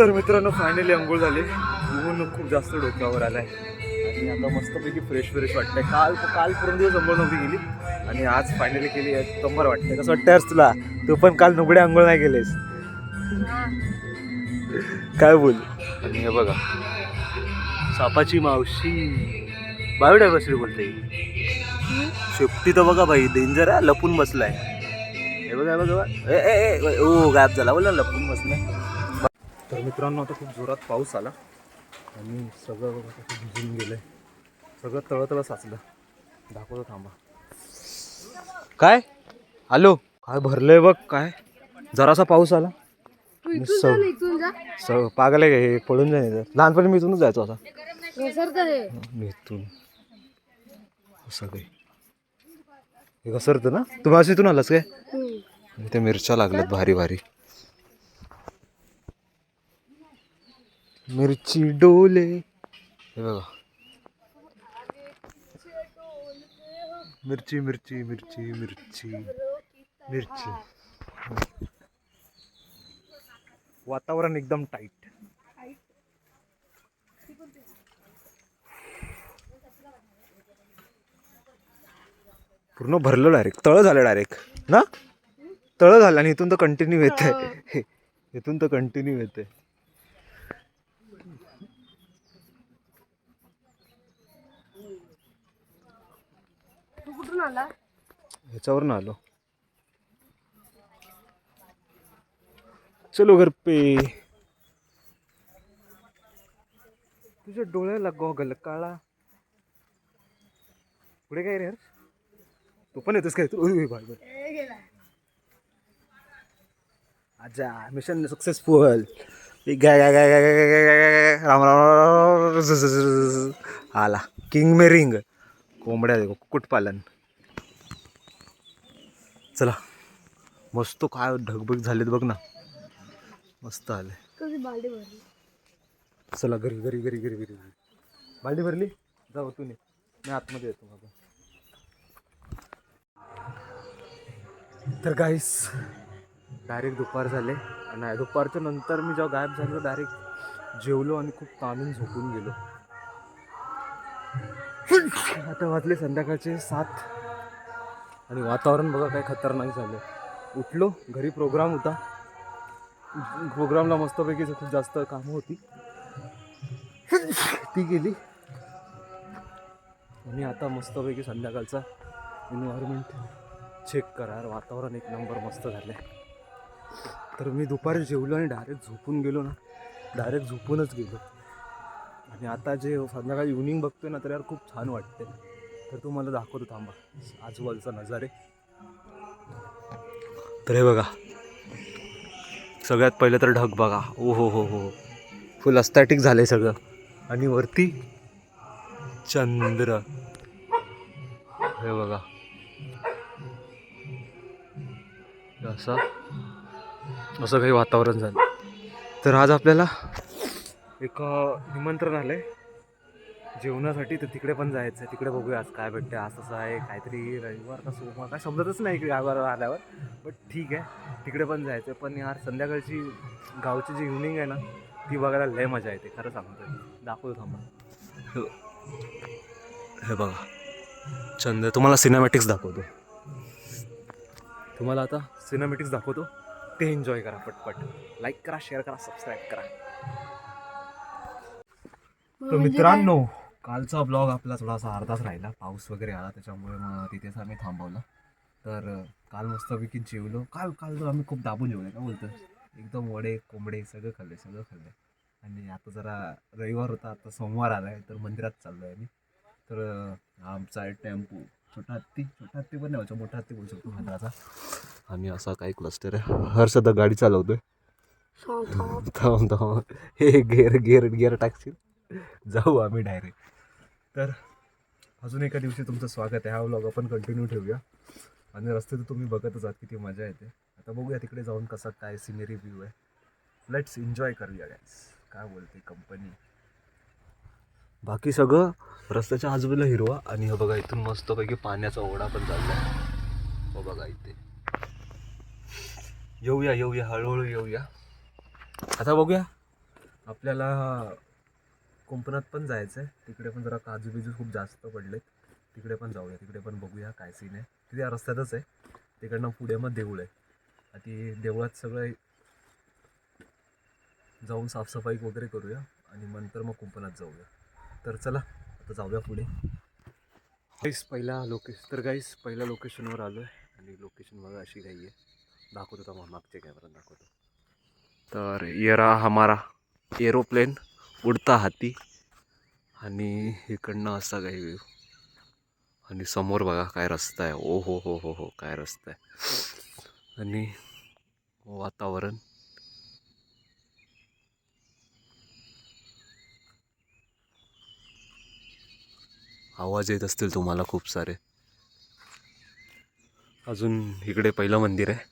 तर मित्रांनो फायनली अंघोळ झाली. ऊन खूप जास्त डोक्यावर आलाय आणि आता मस्तपैकी फ्रेश वाटतंय. काल पूर्ण दिवस अंघोळ नव्हती गेली आणि आज फायनली केली. एकदम बरं वाटतंय. कसं वाटतं यार तुला? तू पण काल नुबडे अंघोळ नाही केलेस काय बोल. आणि हे बघा सापाची मावशी बायोडायव्हर्सिटी बोलते. शेपटी तर बघा भाई डेंजर आहे. लपून बसलाय. हे बघा बघा ओ गायब झाला बोला लपून बसलाय. तर मित्रांनो आता खूप जोरात पाऊस आला आणि सगळं भिजून गेलंय. सगळं तळतळ साचलं. दाखवतो थांबा. काय आलो काय भरलंय बघ. काय जरासा पाऊस आला पागल आहे. हे पळून जाईल. लहानपणी मी इथूनच जायचो. आता मी इथून असं काही हे घसरतं ना. तुम्ही असं इथून आलास काय? ते मिरच्या लागल्यात भारी भारी. मिरची डोले हे बघा. मिरची मिरची मिरची मिरची मिरची. वातावरण एकदम टाईट. पूर्ण भरलं डायरेक्ट. तळ झालं डायरेक्ट ना. तळ झालं आणि इथून तर कंटिन्यू येत आहे. इथून तर कंटिन्यू येत आहे. कुठून आला? ह्याच्यावरून आलो. चलो घर पे. तुझ्या डोळ्याला गॉगल काळा. पुढे काय रे यार? तू पण येतोस काय? तू अच्छा मिशन सक्सेसफुल. राम राम. आला किंग मे रिंग. कोंबड्या देखो कुक्कुटपालन. चला मस्त काय ढगबग झालेत बघ ना. मस्त आले. चला घरी घरी घरी घरी घरी. बाल्टी भरली. जाऊ तू मी आतमध्ये येतो माझा. तर गाईस डायरेक्ट दुपार झाले. नाही दुपारच्या नंतर मी जेव्हा गायब झालो डायरेक्ट जेवलो आणि खूप ताणून झोपून गेलो. आता वाजले संध्याकाळचे 7 आणि वातावरण बघा काय खतरनाक झालं. उठलो घरी प्रोग्राम होता. प्रोग्रामला मस्तपैकी खूप जास्त कामं होती ती गेली. आणि आता मस्तपैकी संध्याकाळचा एन्व्हायरमेंट चेक करा. वातावरण एक नंबर मस्त झालं आहे. तर मी दुपारी जेवलो आणि डायरेक्ट झोपून गेलो ना. डायरेक्ट झोपूनच गेलो. आणि आता जे संध्याकाळी इव्हनिंग बघतोय ना तर यार खूप छान वाटते. तर तुम्हाला दाखवतो थांबा आजूबाजूचा नजारे. तर हे बघा सगळ्यात पहिलं तर ढग बघा. ओ हो फुल अस्थेटिक झालंय सगळं. आणि वरती चंद्र हे बघा. असं काही वातावरण झालं. तर आज आपल्याला एक निमंत्रण आलंय जेवणासाठी. तर तिकडे पण जायचं आहे. तिकडे बघूया आज काय भेटते. आज असं आहे काहीतरी रविवार का सोमवार काय समजतच नाही इकडे आल्यावर. बट ठीक आहे तिकडे पण जायचं. पण यार संध्याकाळची गावची जी इव्हनिंग आहे ना ती बघायला लय मजा येते. खरं सांगतो. दाखवतो थांबा. हे बघा चंद्र. तुम्हाला सिनेमॅटिक्स दाखवतो. तुम्हाला आता सिनेमॅटिक्स दाखवतो. ते एन्जॉय करा पटपट. लाईक करा शेअर करा सबस्क्राईब करा. तर मित्रांनो कालचा ब्लॉग आपला थोडासा अर्धाच राहिला. पाऊस वगैरे आला त्याच्यामुळे मग तिथेच आम्ही थांबवलं. तर काल मस्तपैकी जेवलो. काल तर आम्ही खूप दाबून जेवलो. काय बोलतो एकदम वडे कोंबडे सगळं खाल्लं. आणि आता जरा रविवार होता. आता सोमवार आला आहे तर मंदिरात चाललो आहे आम्ही. तर आमचा आहे टेम्पो. छोटा हत्ती पण नाही मोठा हत्ती बोलू शकतो मंदिराचा. आणि असा काही क्लस्टर आहे. हर्षदा गाडी चालवतोय. थांब हे गेअर टाकशील. जाऊ आम्ही डायरेक्ट. तर अजून एका दिवशी तुमचं स्वागत आहे. हा व्लॉग आपण कंटिन्यू ठेवूया. आणि रस्ते तर तुम्ही बघतच आहात किती मजा येते. आता बघूया तिकडे जाऊन कसा काय सिनेरी व्ह्यू आहे. लेट्स एन्जॉय करूया गाईस. काय बोलते कंपनी. बाकी सगळं रस्त्याच्या आजूबाजूला हिरवा. आणि हे बघा इथून मस्तपैकी पाण्याचा ओढा पण चालला आहे. हो बघा इथे येऊया हळूहळू येऊया. आता बघूया आपल्याला कोकणात पण जायचं आहे. तिकडे पण जरा काजू बिजू खूप जास्त पडलेत. तिकडे पण जाऊया, तिकडे पण बघूया काय सीन आहे. तिथे या रस्त्यातच आहे. तिकडनं पुढे मग देऊळ आहे. आणि देवळात सगळं जाऊन साफसफाई वगैरे करूया आणि नंतर मग कुंपणात जाऊया. तर चला आता जाऊया पुढे. पहिल्या लोकेशनवर आलो आहे आणि लोकेशन बघा अशी काही आहे. दाखवतो तर मग मागचे कॅमेरा दाखवतो. तर ये रहा हमारा एरोप्लेन, उडता हाती. आणि इकडनं असा काही व्ह्यू. आणि समोर बघा काय रस्ता आहे. ओ हो हो हो हो काय रस्ता आहे. आणि वातावरण आवाज येत असतील तुम्हाला खूप सारे. अजून इकडे पहिलं मंदिर आहे.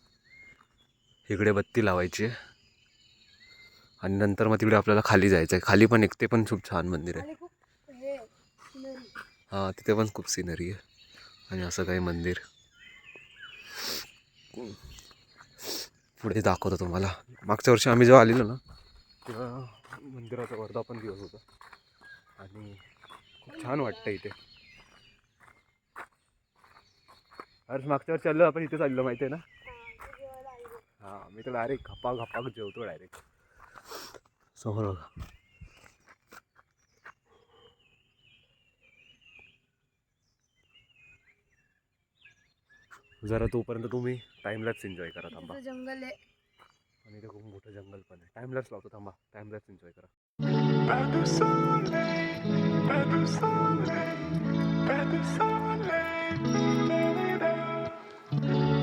इकडे बत्ती लावायची आहे आणि नंतर मग तिकडे आपल्याला खाली जायचं आहे. खाली पण एक ते पण खूप छान मंदिर आहे. आणि खूप हे scenery. हां तिथे पण खूप सिनरी आहे. आणि असं काही मंदिर पुढे दाखवतो तुम्हाला. मागच्या वर्षी आम्ही जेव्हा आलेलो ना तेव्हा मंदिराचा वर्धापन दिवस होता आणि खूप छान वाटतं इथे. अरे मागच्या वर्षी आलो आपण इथे चाललो माहिती आहे ना. हां मी तर डायरेक्ट घपाक जेवतो डायरेक्ट. समोर बघा. जरा तोपर्यंत तुम्ही टाइमलॅप्स एन्जॉय करा. थांबा. तिथं जंगल आहे. आणि इथे खूप मोठं जंगल पण आहे. टाइमलॅप्स लावतो थांबा. टाइमलॅप्स एन्जॉय करा. Pas de soleil, pas de soleil, pas de soleil, da-da-da.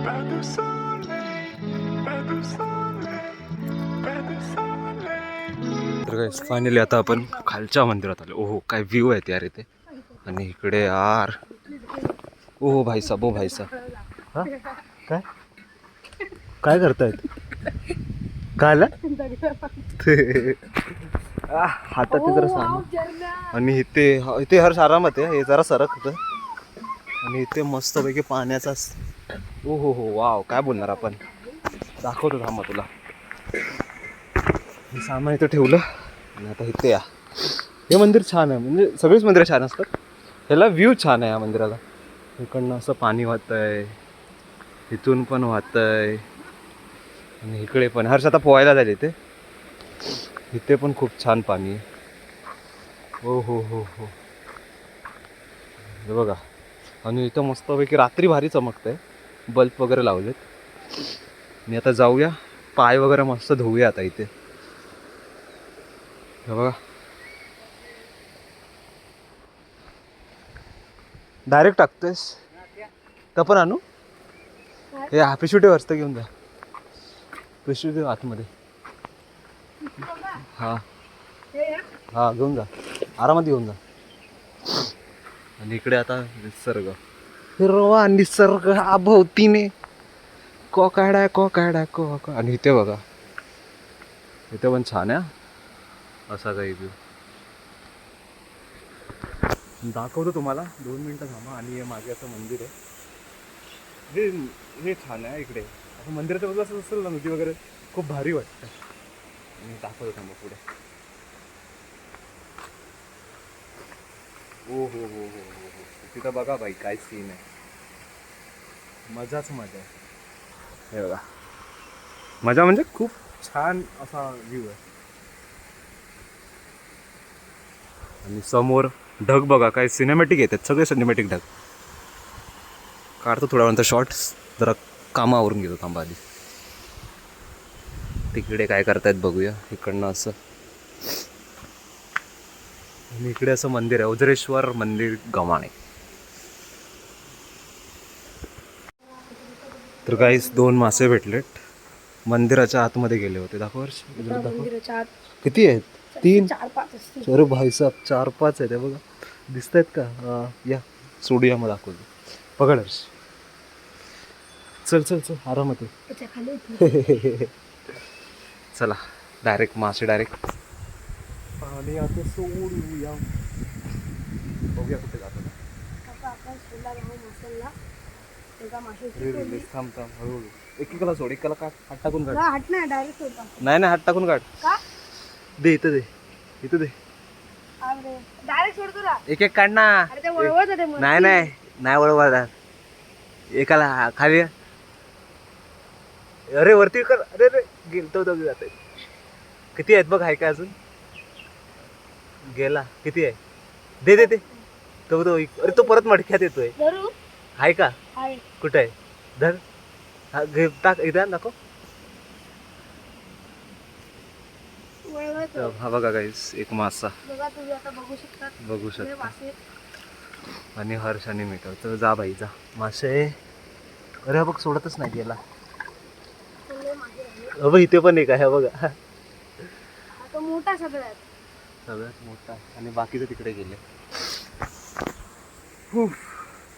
Pas de soleil, pas de soleil, pas de soleil. तर काय फायनली आता आपण खालच्या मंदिरात आलो. ओहो काय व्ह्यू आहेत यार इथे. आणि इकडे यार ओ भाई साहब ओ भाई साहब. हा काय काय करतायत काय आलं हातात ते जरा सामान. आणि इथे हर आरामात आहे. हे जरा सरक होतं. आणि इथे मस्तपैकी पाण्याचा ओ हो हो वाव काय बोलणार आपण. दाखवतो थांबा तुला. हे सामान इथं ठेवलं आणि आता इथे या. हे मंदिर छान आहे. म्हणजे सगळीच मंदिरं छान असतात. ह्याला व्ह्यू छान आहे या मंदिराला. इकडनं असं पाणी वाहत आहे. इथून पण वाहत आहे. आणि इकडे पण हर्ष आता पोहायला जाईल इथे. इथे पण खूप छान पाणी आहे. हो हो हो हो हे बघा. आणि इथं मस्तपैकी रात्री भारी चमकत आहे. बल्ब वगैरे लावलेत. आणि आता जाऊया पाय वगैरे मस्त धुवूया आता इथे. हे बघा डायरेक्ट टाकतोयस तर पण आणू. हे पिशवी वरती घेऊन जा. पिशवी आतमध्ये. हां हां घेऊन जा. आरामात घेऊन जा. आणि इकडे आता निसर्ग हिरवा निसर्ग भोवतीने कोकाडा कोकाडा कोका. आणि इथे बघा इथे पण छान आहे असा काही व्ह्यू. दाखवतो तुम्हाला 2 मिनटं थांबा. आणि हे मागे असं मंदिर आहे. हे छान आहे. इकडे असं मंदिराच्या बाजूला असं असेल ना नदी वगैरे खूप भारी वाटतं. आणि दाखवतो थांबा पुढे. ओ हो हो हो हो हो तिथं बघा बाई काय सीन आहे. मजाच मजा आहे. हे बघा मजा म्हणजे खूप छान असा व्ह्यू आहे. आणि समोर ढग बघा काय सिनेमॅटिक येतात. सगळे सिनेमॅटिक ढग. काढतो थोड्या नंतर शॉर्ट्स. जरा कामावरून घेतो थांबा आधी. तिकडे काय करतायत बघूया. इकडनं असं आणि इकडे असं मंदिर आहे ओझरेश्वर मंदिर गव्हाणे. तर काहीच 2 मासे भेटलेत. मंदिराच्या आतमध्ये गेले होते. दाखव वर्ष मंदिराच्या आत किती आहेत. 3 4-5 असतील. अरे भाई साहब 4-5 आहेत. बघा दिसत आहेत का. या सोडूया मग दाखवतो. पकड हर्ष. चल चल चल आरामात आहे. त्याच्या खाली चला डायरेक्ट मासे डायरेक्ट पाणी आता सोडूया. बघूया कुठे जातो. आता आपण सोडला जाऊ माशाला. एका माशाची रे सोडली. थांब थांब हळूहळू. एकेकाला सोड. एकाला काट. हात टाकून काढ. हा, हात नाही डायरेक्ट सोडता. नाही नाही हात टाकून काढ. का? दे इथं दे, इथं दे. डायरेक्ट सोडतो ना. एक एक काढ ना. अरे ते वळवत होते मग. नाही नाही नाही वळवा. एकाला खाली. अरे वरती कर. अरे रे गेलतो तो जात. किती आहेत बघ. आहे का अजून? गेला. किती आहे? दे दे दे. तो अरे तो परत मडक्यात येतोय. धरू आहे का? आहे. कुठे आहे? धर. हा, घे टाक. इथं नको. वळवत. हा बघा गाईस एक मासा बघा तुम्ही आता बघू शकता. बघू लय शकता. मासे. आणि हर्ष आणि मीटर. तर जा बाई जा. मासे. अरे हा बघ सोडतच नाही गेला. लय मासे आहे. अबे इथे पण एक आहे बघा. हा तो मोठा सगळ्यात. सगळ्यात मोठा. आणि बाकीचे तिकडे गेले. खूप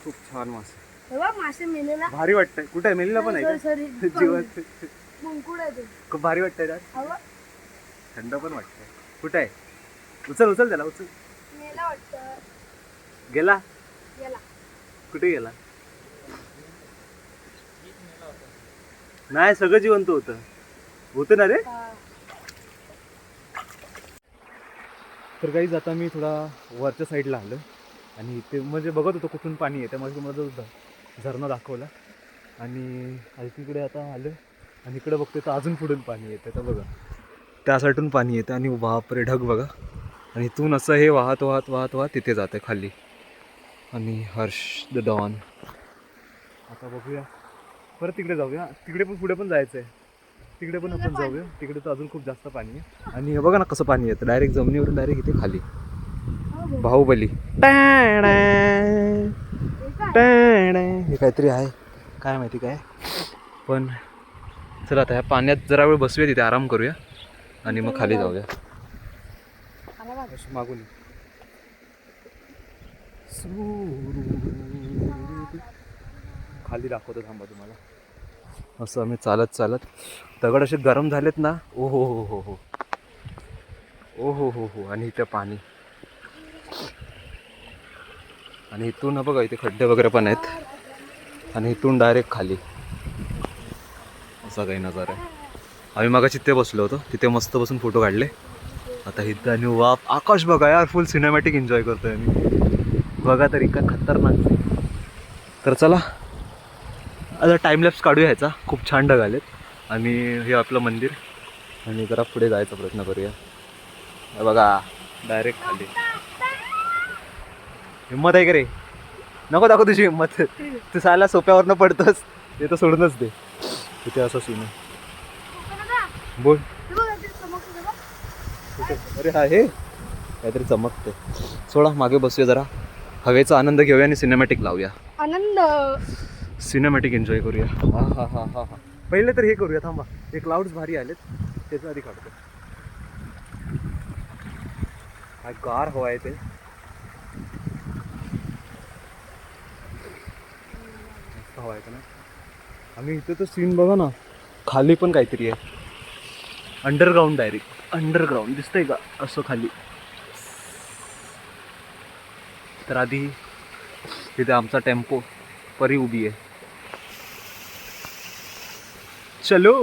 खूप छान मासे. तेव्हा मासे मेलेला. भारी वाटतंय. कुठे आहे? मेलीला पण आहे सॉरी का? जीवन मुंकुड आहे ते. खूप भारी वाटतंय त्यात. हवा थंड पण वाटतंय. कुठे आहे? उचल उचल त्याला उचल. मेला वाटतं. गेला. गेला. कुठे गेला? नाही सगळं जिवंत होतं. होतं ना रे. हा. तर काही आता मी थोडा वरच्या साईडला आलो आणि ते म्हणजे बघत होतो कुठून पाणी येतं. मग तुम्हाला जो झरणा दाखवला आणि तिकडे आता आलं आणि इकडे बघतो तर अजून पुढून पाणी येतं. तर बघा त्या साईडून पाणी येतं आणि बापरे ढग बघा. आणि इथून असं हे वाहत वाहत वाहत वाहत तिथे जातं खाली. आणि हर्ष द डॉन. आता बघूया परत तिकडे जाऊया. तिकडे पण पुढे पण जायचं आहे. तिकडे पण आपण जाऊया. तिकडे तर अजून खूप जास्त पाणी आहे. आणि हे बघा ना कसं पाणी येतं डायरेक्ट जमिनीवरून डायरेक्ट इथे खाली. बाहुबली. हे काहीतरी आहे काय माहिती काय. पण चला आता ह्या पाण्यात जरा वेळ बसूया तिथे आराम करूया आणि मग खाली जाऊया. मागून खाली दाखवतो थांबा तुम्हाला. असं आम्ही चालत चालत. दगड असे गरम झालेत ना. ओ हो हो हो हो ओ हो हो हो. आणि इथं पाणी. आणि इथून बघा इथे खड्डे वगैरे पण आहेत. आणि इथून डायरेक्ट खाली असा काही नजारा आहे. आम्ही मगाशी तिथे बसलो होतो. तिथे मस्त बसून फोटो काढले. आता इथं आणि वाप आकाश बघा यार. फुल सिनेमॅटिक एन्जॉय करतोय मी. बघा तरी का खतरनाक. तर चला आता टाईमलॅप्स काढूया ह्याचा. खूप छान ढग आलेत. आणि हे आपलं मंदिर. आणि जरा पुढे जायचा प्रयत्न करूया. हे बघा डायरेक्ट खाली. हिंमत आहे का रे? नको दाखव तुझी हिंमत. तू साला सोप्यावरनं पडतोस. ते तर सोडूनच दे. तिथे असं सीन आहे. बोल. अरे हा हे काहीतरी चमकते. सोडा मागे बसूया जरा. हवेचा आनंद घेऊया आणि सिनेमॅटिक लावूया. आनंद. सिनेमॅटिक एन्जॉय करूया. हा हा हा हा हा. पहिले तर हे करूया थांबा. हे क्लाउड्स भारी आलेत त्याच्या आधी काढतो. काय गार हवा आहे ते. मस्त हवा आहे का ना. आणि इथे तर सीन बघा ना. खाली पण काहीतरी आहे. Underground direct. अंडरग्राऊंड दिसतंय का असं खाली. तर आधी तिथे आमचा टेम्पो परी उभी आहे. चलो.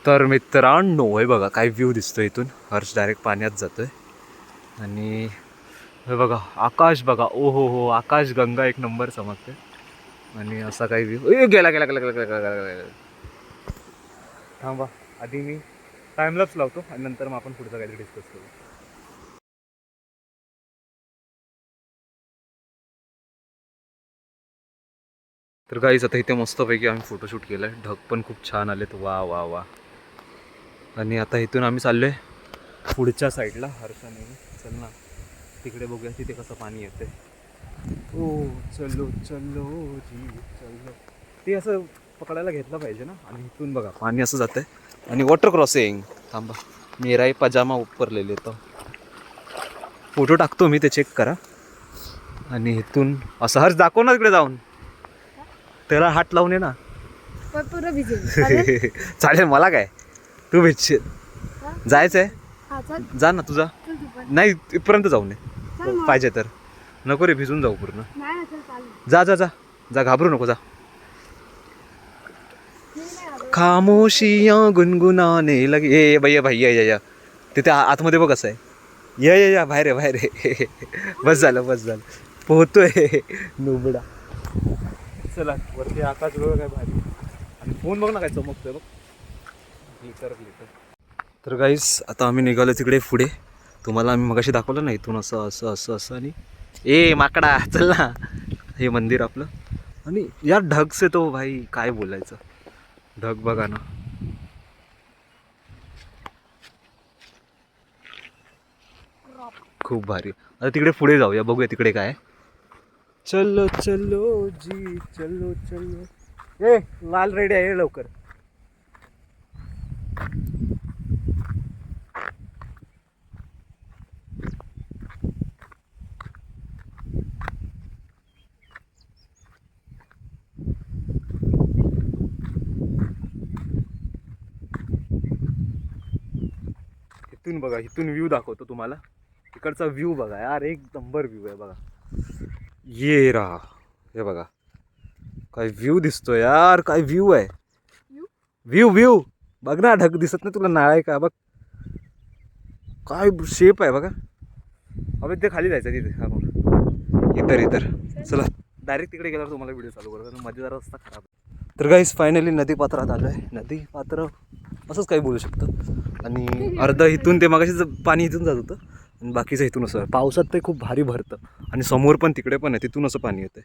तर मित्रांनो हे बघा काय व्ह्यू दिसतोय इथून. हर्ष डायरेक्ट पाण्यात जातोय. आणि हे बघा आकाश बघा. ओ हो हो. आकाश गंगा एक नंबर चमकते. आणि असा काही व्ह्यू. गेला गेला गेला गेला गेला गेला. थांबा आधी मी टाइमलॅप्स लावतो आणि नंतर मग आपण पुढचं काहीतरी डिस्कस करू. तर गाईज आता इथे मस्तपैकी आम्ही फोटोशूट केलं आहे. ढग पण खूप छान आलेत. वा वा वा. आणि आता इथून आम्ही चाललो आहे पुढच्या साईडला. हर्षाने चल ना तिकडे बघूया तिथे कसं पाणी येते. ओ चलो चलो जी चलो. ते असं पकडायला घेतलं पाहिजे ना. आणि इथून बघा पाणी असं जातं आहे. आणि वॉटर क्रॉसिंग. थांबा मेराही पजामा उपरलेले तर फोटो टाकतो मी. ते चेक करा. आणि इथून असं हर्ष दाखव ना तिकडे जाऊन. त्याला हात लावून ये ना. पूर्ण भिजेल. चालेल मला काय. तू भिजशील. जायचं आहे जा ना तुझा. नाही इथपर्यंत जाऊन ये पाहिजे तर. नको रे भिजून जाऊ पूर्ण. जा जा जा जा. घाबरू नको जा. खामोशियाँ गुनगुनाने लगे. ए भैया भैया या तिथे आतमध्ये बघ कसं आहे. या बाहेर आहे बाहेर आहे. बस झालं पोहतोय नुबडा. चला वरती आकाश बघ काय भारी. आणि फोन बघ ना काय चमकतोय बघ. तर गाईस आता आम्ही निघालो तिकडे पुढे. तुम्हाला आम्ही मगाशी दाखवलं ना इथून असं असं असं असं आणि ए माकडा चल ना. हे मंदिर आपलं. आणि यार ढग से तो भाई काय बोलायचं. ढग बघा ना. खूप भारी. आता तिकडे पुढे जाऊया बघूया तिकडे काय. चलो चलो जी चलो चलो. ए लाल रेडी आहे लवकर. इथून बघा इथून व्ह्यू दाखवतो तुम्हाला. इकडचा व्ह्यू बघा यार एक नंबर व्ह्यू आहे बघा. ये राहा हे बघा काय व्ह्यू दिसतो यार. काय व्ह्यू आहे. व्ह्यू बघ ना. ढग दिसत नाही तुला नाळ आहे का बघ. काय शेप आहे बघा. अबे ते खाली जायचं तिथे. हा मग इतर चला डायरेक्ट तिकडे गेल्यावर तुम्हाला व्हिडिओ चालू करू कारण मध्ये जरा रस्ता खराब. तर गाईस फायनली नदीपात्रात आलो आहे. नदीपात्र असंच काही बोलू शकतं. आणि अर्ध इथून ते मगाशीच पाणी इथून जात होतं आणि बाकीचं इथून असं. पावसात ते खूप भारी भरतं आणि समोर पण तिकडे पण आहे तिथून असं पाणी येतं.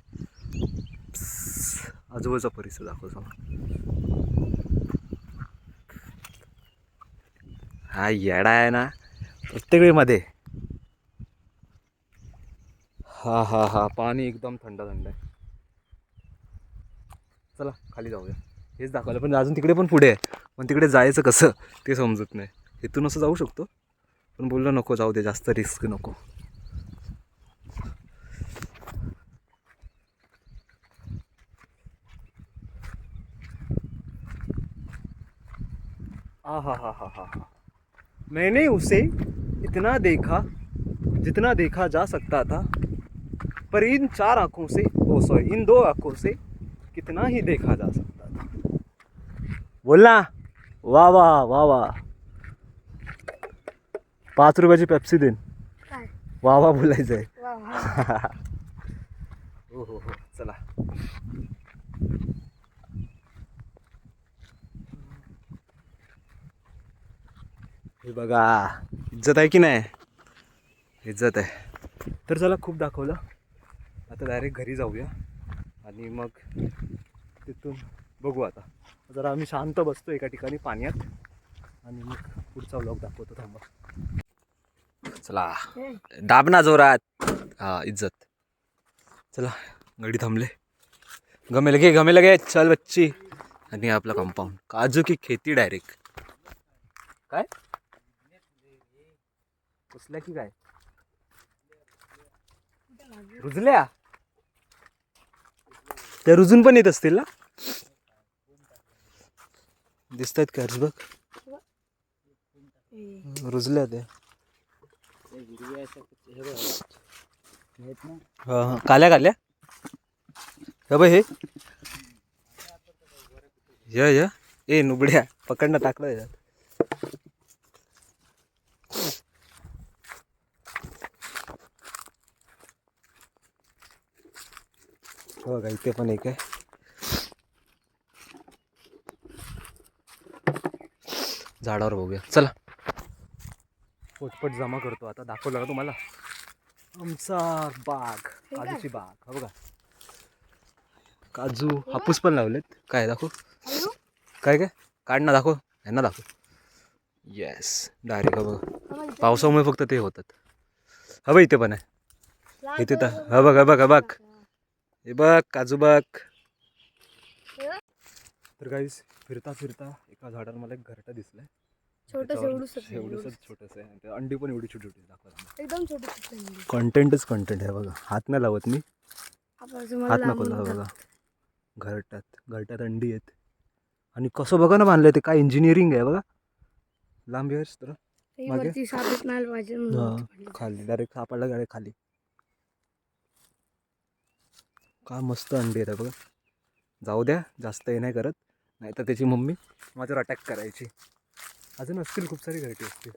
आजूबाजूचा परिसर दाखवतो. हा येडा आहे ना प्रत्येक वेळेमध्ये. हा पाणी एकदम थंड आहे. चला खाली जाऊया. हेच दाखवलं पण अजून तिकडे पण पुढे आहे. पण तिकडे जायचं कसं ते समजत नाही. इथून असं जाऊ शकतो पण बोललो नको जाऊ दे जास्त रिस्क नको. हा मैंने उसे इतना देखा जितना देखा जा सकता था पर इन 4 आँखों से इन 2 आँखों से कितना ही देखा जा सकता था. बोलना. वाह वाह वाह वाह. 5 रुपयाची पेप्सी देन. काय वाह वाह बोलायचं आहे. वा वा. हो चला. हे बघा इज्जत आहे की नाही. इज्जत आहे. तर चला खूप दाखवलं. आता डायरेक्ट घरी जाऊया आणि मग तिथून बघू. आता जरा आम्ही शांत बसतो एका ठिकाणी पाण्यात आणि मग पुढचा व्लॉग दाखवतो. थांबा. चला दाब ना जोरात. हा इज्जत. चला गाडी थांबले. गमे लगे चल बच्ची. आणि आपला कंपाऊंड काजू की खेती डायरेक्ट. काय कसल्या की काय रुजल्या. त्या रुजून पण येत असतील ना. दिसत आहेत का बघ. रुजल्या त्या. हा काल्या का बघ हे. या ए नुबड्या पकडणं टाकलं याच्यात. बघा इथे पण एक आहे. झाडावर बघूया चला. पटपट जमा करतो. आता दाखवलं ना तुम्हाला आमचा बाग. काजूची बाग. हा बघा काजू हापूस पण लावलेत. काय दाखव काय काढ ना दाखव. यांना दाखव. येस डायरेक्ट हा बघा पावसामुळे फक्त ते होतात. हा बघ इथे पण आहे. इथे तर हा बघ हे बघ काजू बघ. तर गाईस फिरता एका झाडावर मला एक घरटा दिसलाय. एवढंसंच छोटंसं आहे. अंडी पण एवढी छोटी दाखवतात. एकदम छोटी. कंटेंटच कंटेंट आहे बघा. हात नाही लावत मी. हात नको लावा बघा. घरट्यात अंडी आहेत. आणि कसं बघा ना बांधलंय ते. काय इंजिनिअरिंग आहे बघा. लांब आहेस तर मागे खाली डायरेक्ट सापडला गाडी खाली. काय मस्त अंडी आहेत बघा. जाऊ द्या जास्त हे नाही करत नाही तर त्याची मम्मी माझ्यावर अटॅक करायची. अजून असतील खूप सारी घरटी असतील.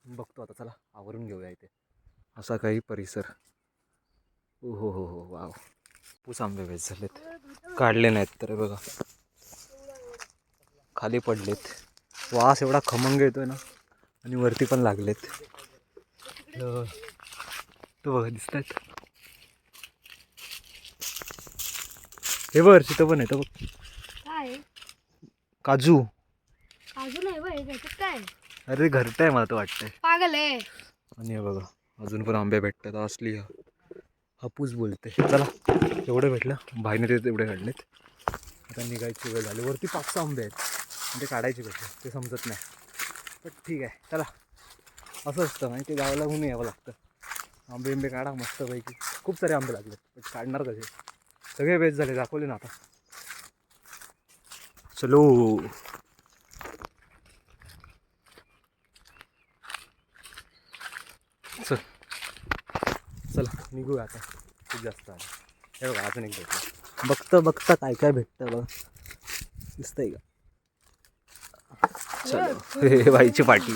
बघतो आता, चला आवरून घेऊया इथे. असा काही परिसर. ओ हो वाव. पूस आंबे वेच झालेत, काढले नाहीत तर बघा खाली पडलेत. वास एवढा खमंग येतोय ना, आणि वरती पण लागलेत. तो बघा दिसत आहेत. हे बघ तिथं पण आहे तो बघ, काय काजू. काजू नाही बघ, त्याच्यात काय अरे घरट आहे मला तर वाटतंय. पागल आहे. आणि हे बघा अजून पण आंबे भेटतात. असली हापूस बोलते. चला एवढं भेटलं, भाईने ते तेवढे काढलेत. आता निघायची वेळ झाली. वरती 5-6 आंबे आहेत, पण ते काढायचे कसे ते समजत नाही. पण ठीक आहे चला, असं असतं माहिती, गावाला होऊन यावं लागतं. आंबे काढा मस्तपैकी. खूप सारे आंबे लागले, पण काढणार कसे? सगळे वेस्ट झाले, दाखवले ना आता. चलो चला निघूया आता, खूप जास्त आहे. हे बघा अजून एक भेटलं. बघता काय भेटतं बघा, दिसतंय का? चलो हे बाईची पाटली.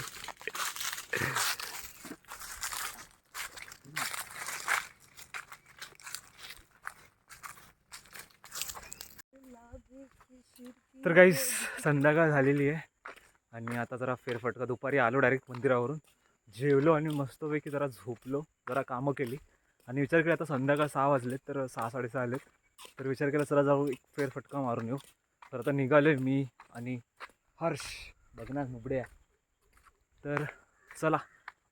तर गाईस संध्याकाळ झालेली आहे, आणि आता जरा फेरफटका. दुपारी आलो डायरेक्ट मंदिरावरून, जेवलो आणि मस्तपैकी जरा झोपलो, जरा कामं केली. आणि विचार केला आता संध्याकाळ 6 वाजलेत, तर 6-6:30 आलेत, तर विचार केला चला जाऊ एक फेरफटका मारून येऊ. तर आता निघालो आहे मी आणि हर्ष, बघणार मुबड्या. तर चला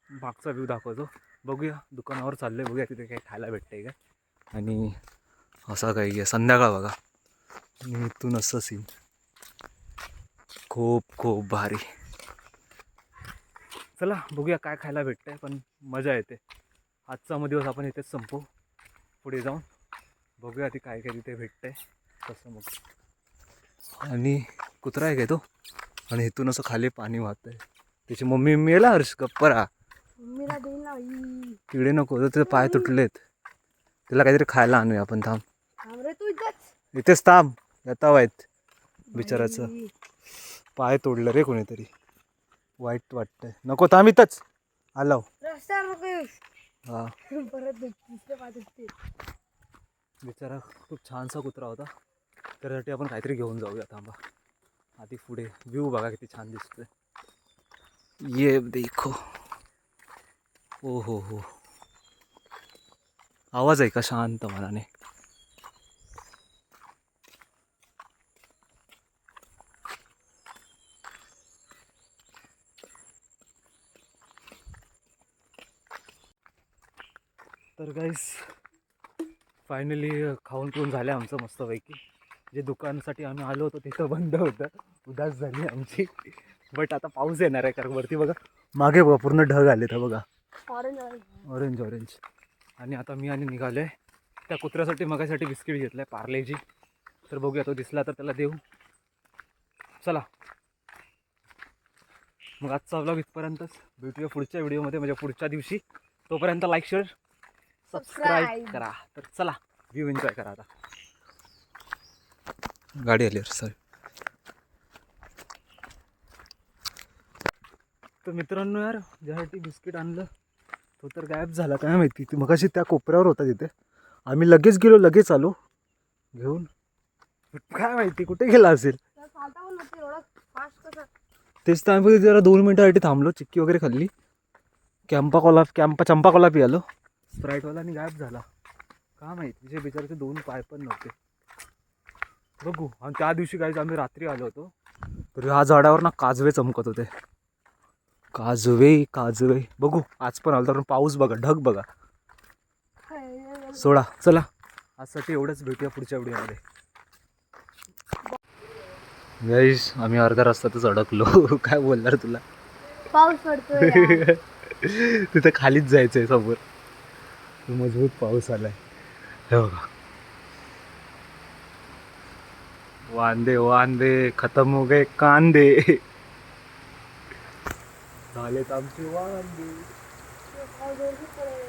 मागचा व्ह्यू दाखवतो. बघूया दुकानावर चाललो आहे, बघूया तिथे काही खायला भेटतंय का. आणि असा काही आहे संध्याकाळ बघा, आणि इथून असं सीन खूप भारी. चला बघूया काय खायला भेटतंय, पण मजा येते. आजचा दिवस आपण इथेच संपू, पुढे जाऊन बघूया ती काय तिथे भेटतंय तसं मग. आणि कुत्रा आहे काय तो, आणि इथून असं खाली पाणी वाहतंय. त्याची मम्मी मेला हर्ष गप्परा, मम्मीला देईल ना तिकडे नको, तर त्याचे पाय तुटलेत. त्याला काहीतरी खायला आणूया आपण. थांब रे तू इथेच थांब, येता वाईट बिचाराचं पाय तोडलं रे कोणीतरी, वाईट वाटतंय. नको थांब इथंच आलो. रस्त्यावर नको येऊस. हा परत दुसरे पाय तुटते. बिचारा खूप छानसा कुत्रा होता, त्यासाठी आपण काहीतरी घेऊन जाऊया. थांबा आधी पुढे व्ह्यू बघा किती छान दिसतोय. ये देखो, ओ हो आवाज आहे का शांत मनाने. तर गाईस फायनली खाऊन पिऊन झालं आमचं मस्तपैकी. जे दुकानासाठी आम्ही आलो होतो तिथं बंद होतं, उदास झाली आमची. बट आता पाऊस येणार आहे, कारण वरती बघा मागे बघा पूर्ण ढग आले तर बघा, ऑरेंज. आणि आता मी निघालो आहे त्या कुत्र्यासाठी, मगासाठी बिस्किट घेतलं आहे पार्लेजी. तर बघूया तो दिसला तर त्याला देऊ. चला मग आजचा व्लॉग इथपर्यंतच, भेटूया पुढच्या व्हिडिओमध्ये, म्हणजे पुढच्या दिवशी. तोपर्यंत लाईक शेअर सबस्क्राईब करा. तर चला व्ह्यू एन्जॉय करा. आता गाडी आली सर. तर मित्रांनो यार, ज्यासाठी बिस्किट आणलं तो तर गायब झाला, काय माहिती. ती मगाशी त्या कोपऱ्यावर होता तिथे, आम्ही लगेच गेलो, लगेच आलो घेऊन. काय माहिती कुठे गेला असेल. तेच तर आम्ही जरा 2 मिनिटासाठी थांबलो, चिक्की वगैरे खाल्ली, चंपा कोला पियालो स्प्राईटवाला, आणि गायब झाला. का माहिती, तिचे बिचाराचे 2 पाय पण नव्हते. बघू. आणि त्या दिवशी काय आम्ही रात्री आलो होतो, तर ह्या झाडावर ना काजवे चमकत होते. काजवे बघू. आज पण आलो तर पाऊस बघा, ढग बघा. सोडा चला आजसाठी एवढंच, भेटूया पुढच्या व्हिडिओमध्ये. गाईस आम्ही अर्ध्या रस्त्यातच अडकलो. काय बोलणार तुला, पाऊस पडतोय. तिथं खालीच जायचंय समोर, मजबूत पाऊस आलाय. हे बघा वांदे खतम हो गए कांदे, झालेत आमचे वांदे.